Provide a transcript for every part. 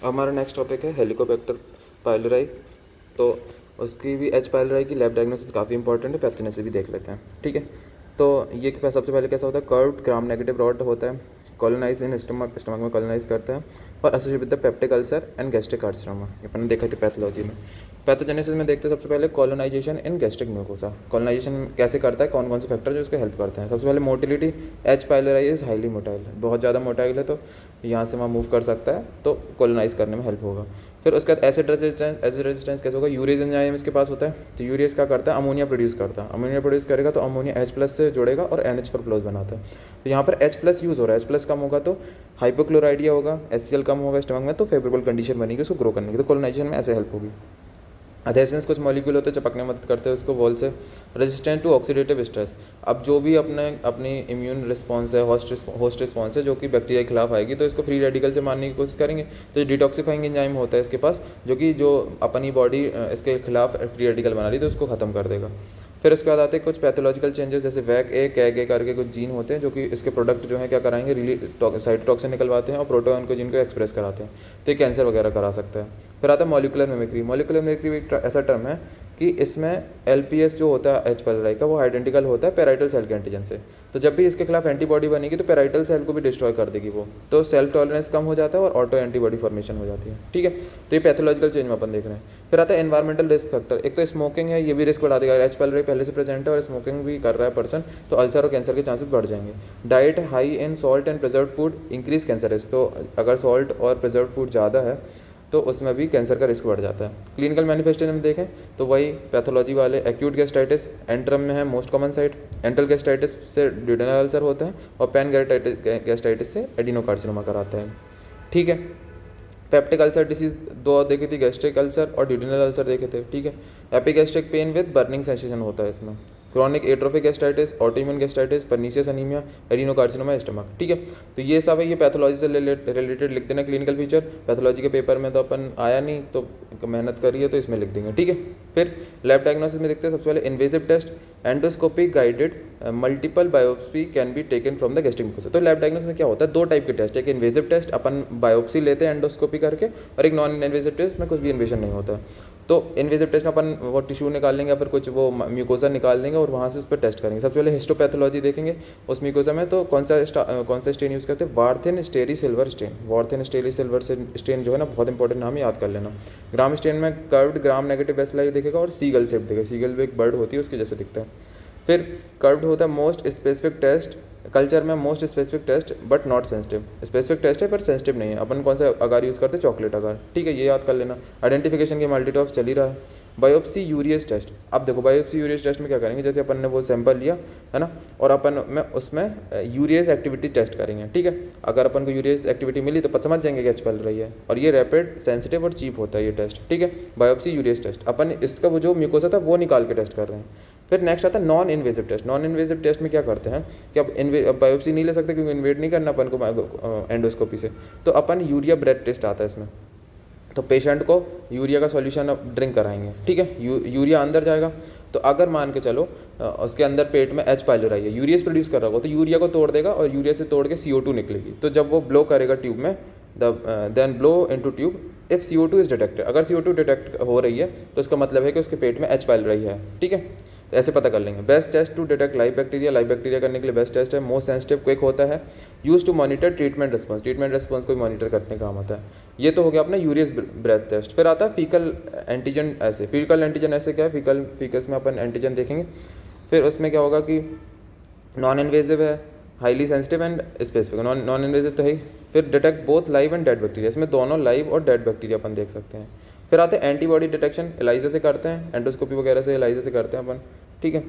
हमारा next topic है Helicobacter pylori. तो उसकी भी एच पाइलोराई की लैब डायग्नोसिस काफ़ी इंपॉर्टेंट है, पैथोजेनेसिस भी देख लेते हैं। ठीक है, तो ये सबसे पहले कैसा होता है, कर्व्ड ग्राम नेगेटिव रॉड होता है, कॉलोनाइज इन स्टमक में कॉलोनाइज करता है और associated with the peptic ulcer and gastric carcinoma. ये अपन ने देखा थी पैथोलॉजी में। पैथोजेनेसिस में देखते हैं सबसे पहले colonization in gastric mucosa. Colonization कैसे करता है, कौन कौन से फैक्टर जो उसको हेल्प करते हैं। सबसे पहले motility, H pylori is highly motile, बहुत ज़्यादा मोटाइल है तो यहाँ से वहाँ मूव कर सकता है, तो कॉलोनाइज करने में हेल्प होगा। फिर उसके बाद एसिड रेजिस्टेंस कैसे होगा, यूरेज एंजाइम इसके पास होता है, तो यूरेज क्या करता है, अमोनिया प्रोड्यूस करता है। अमोनिया प्रोड्यूस करेगा तो अमोनिया H+ से जुड़ेगा और NH4+ बनाता है। तो यहाँ पर H+ यूज़ हो रहा है, H+ कम होगा तो हाइपोक्लोराइडिया होगा, HCl कम होगा स्टमक में, तो फेवरेबल कंडीशन बनेगी उसको ग्रो करने की। तो कॉलोनाइजेशन में ऐसे हेल्प होगी। अधेसेंस कुछ मॉलिक्यूल होते हैं चिपकने मदद करते हैं उसको वॉल से। रेजिस्टेंट टू ऑक्सीडेटिव स्ट्रेस, अब जो भी अपनी इम्यून रिस्पॉन्स है, होस्ट रिस्पॉन्स है जो कि बैक्टीरिया के खिलाफ आएगी, तो इसको फ्री रेडिकल से मारने की कोशिश करेंगे। तो डिटॉक्सिफाइंग एंजाइम होता है इसके पास, जो अपनी बॉडी इसके खिलाफ फ्री रेडिकल बना रही तो उसको ख़त्म कर देगा। फिर उसके बाद आते हैं कुछ पैथोलॉजिकल चेंजेस, जैसे वैक-ए, कैग-ए करके कुछ जीन होते हैं जो कि इसके प्रोडक्ट जो है क्या कराएंगे, साइटोटॉक्सिन निकलवाते हैं और प्रोटोन को जिनको एक्सप्रेस कराते हैं, तो ये कैंसर वगैरह करा सकता है। फिर आता है मॉलिकुलर मिमिक्री। मॉलिकुलर मिमिक्री भी एक ऐसा टर्म है कि इसमें LPS जो होता है एच पाइलोराई का, वो आइडेंटिकल होता है पेराइटल सेल के एंटीजन से। तो जब भी इसके खिलाफ एंटीबॉडी बनेगी तो पेराइटल सेल को भी डिस्ट्रॉय कर देगी वो, तो सेल्फ टॉलरेंस कम हो जाता है और ऑटो एंटीबॉडी फॉर्मेशन हो जाती है। ठीक है, तो ये पैथोलॉजिकल चेंज में अपन देख रहे हैं। फिर आता है एनवायरमेंटल रिस्क फैक्टर। एक तो स्मोकिंग है, ये भी रिस्क बढ़ा देगा। एच पाइलोराई पहले से प्रेजेंट है और स्मोकिंग भी कर रहा है पर्सन, तो अल्सर और कैंसर के चांसेस बढ़ जाएंगे। Diet high in salt and preserve food increase cancer risk, तो अगर सॉल्ट और प्रिजर्व फूड ज़्यादा है तो उसमें भी कैंसर का रिस्क बढ़ जाता है। क्लिनिकल मैनिफेस्टेशन में देखें तो वही पैथोलॉजी वाले, एक्यूट गैस्ट्राइटिस एंट्रम में है most common site, enteral gastritis से ड्यूडेनल अल्सर होता है और पैन गैस्ट्राइटिस से एडिनोकार्सिनोमा कराते हैं। ठीक है, पेप्टिक अल्सर डिसीज दो देखी थी, गैस्ट्रिक अल्सर और ड्यूडेनल अल्सर देखे थे। ठीक है, epigastric pain with burning sensation होता है इसमें। Chronic atrophic gastritis, autoimmune gastritis, pernicious anaemia, adenocarcinoma stomach. ठीक है, तो ये सब है, ये पैथोलॉजी से रिलेटेड लिख देना क्लिनिकल फीचर। पैथोलॉजी के पेपर में तो अपन आया नहीं, तो मेहनत करिए तो इसमें लिख देंगे। ठीक है, फिर लैब डायग्नोसिस में देखते हैं सबसे पहले invasive test, endoscopic guided multiple biopsy can be taken from the gastric mucosa. तो लैब डायग्नोसिस में क्या होता है, दो टाइप के टेस्ट, एक इन्वेजिव टेस्ट अपन बायोप्सी लेते हैं एंडोस्कोपी करके, और एक नॉन इन्वेजिव टेस्ट में कुछ भी इन्वेजन नहीं होता। तो इन्वेजिव टेस्ट में अपन वो टिश्यू निकाल लेंगे या फिर कुछ वो म्यूकोसा निकाल देंगे और वहाँ से उस पर टेस्ट करेंगे। सबसे पहले हिस्टोपैथोलॉजी देखेंगे उस म्यूकोसा में, तो कौन सा स्टेन यूज़ करते हैं, Warthin Starry silver stain. Warthin Starry silver stain जो है ना, बहुत इंपॉर्टेंट नाम, याद कर लेना। ग्राम स्टेन में कर्व्ड ग्राम नेगेटिव वेस्लाइज दिखेगा और सीगल शेप दिखेगा, सीगल भी एक बर्ड होती है उसके जैसे दिखता है। फिर कर्व्ड होता है मोस्ट स्पेसिफिक टेस्ट, कल्चर में most specific test but not sensitive. Specific test है पर सेंसिटिव नहीं है। अपन कौन सा अगार यूज़ करते हैं, चॉकलेट अगार। ठीक है, ये याद कर लेना। आइडेंटिफिकेशन की मल्टीटॉप चल ही रहा है। बायोप्सी यूरियस टेस्ट, अब देखो बायोप्सी यूरियस टेस्ट में क्या करेंगे, जैसे अपन ने वो सैंपल लिया है ना, और अपन में उसमें यूरियस एक्टिविटी टेस्ट करेंगे। ठीक है, अगर अपन को यूरियस एक्टिविटी मिली तो समझ जाएंगे कि एच पल रही है, और ये रैपिड, सेंसिटिव और चीप होता है ये टेस्ट। ठीक है, बायोप्सी यूरियस टेस्ट, अपन इसका वो जो म्यूकोसा था वो निकाल के टेस्ट कर रहे हैं। फिर नेक्स्ट आता है non invasive test. Non invasive test में क्या करते हैं कि अब बायोप्सी नहीं ले सकते क्योंकि इन्वेट नहीं करना अपन को एंडोस्कोपी से, तो अपन यूरिया ब्रेथ टेस्ट आता है इसमें। तो पेशेंट को यूरिया का सॉल्यूशन ड्रिंक कराएंगे। ठीक है, यूरिया अंदर जाएगा, तो अगर मान के चलो उसके अंदर पेट में एच पाइलोराई है, यूरियस प्रोड्यूस कर रहा होगा, तो यूरिया को तोड़ देगा और यूरिया से तोड़ के CO2 निकलेगी। तो जब वो ब्लो करेगा ट्यूब में, then blow into tube if CO2 is detected, अगर CO2 डिटेक्ट हो रही है तो इसका मतलब है कि उसके पेट में एच पाइलोराई है। ठीक है, तो ऐसे पता कर लेंगे। Best test to detect live bacteria, live bacteria करने के लिए बेस्ट टेस्ट है। मोस्ट सेंसिटिव क्विक होता है। Use to monitor treatment response, treatment response को मॉनिटर करने का काम आता है। ये तो हो गया अपना यूरियस ब्रेथ टेस्ट। फिर आता है फीकल एंटीजन ऐसे। फीकल एंटीजन ऐसे क्या है, फीकस में अपन एंटीजन देखेंगे। फिर उसमें क्या होगा कि नॉन इन्वेजिव है, highly sensitive and specific. Non invasive तो है ही। फिर detect both live and dead bacteria, इसमें दोनों लाइव और डेड बैक्टीरिया अपन देख सकते हैं। फिर आते हैं एंटीबॉडी डिटेक्शन, एलाइजा से करते हैं, एंडोस्कोपी वगैरह से एलाइजा से करते हैं अपन। ठीक है,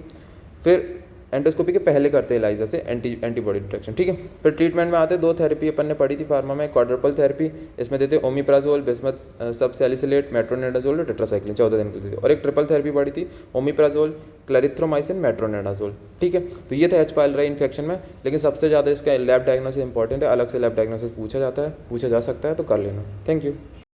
फिर एंडोस्कोपी के पहले करते हैं एलाइजा से एंटीबॉडी डिटेक्शन। ठीक है, फिर ट्रीटमेंट में आते हैं दो थेरेपी अपन ने पढ़ी थी फार्मा में, क्वाड्रुपल थेरेपी, इसमें देते हैं ओमिप्राजोल, बिस्मथ सबसैलिसिलेट, मेट्रोनिडाजोल और टेट्रासाइक्लिन 14 दिन के लिए, और एक ट्रिपल थेरेपी पढ़ी थी, ओमिप्राजोल, क्लैरिथ्रोमाइसिन, मेट्रोनिडाजोल। ठीक है, तो ये था एच पाइलोराई इन्फेक्शन में। लेकिन सबसे ज़्यादा इसका लैब डायग्नोसिस इंपॉर्टेंट है, अलग से लैब डायग्नोसिस पूछा जा सकता है, तो कर लेना। Thank you.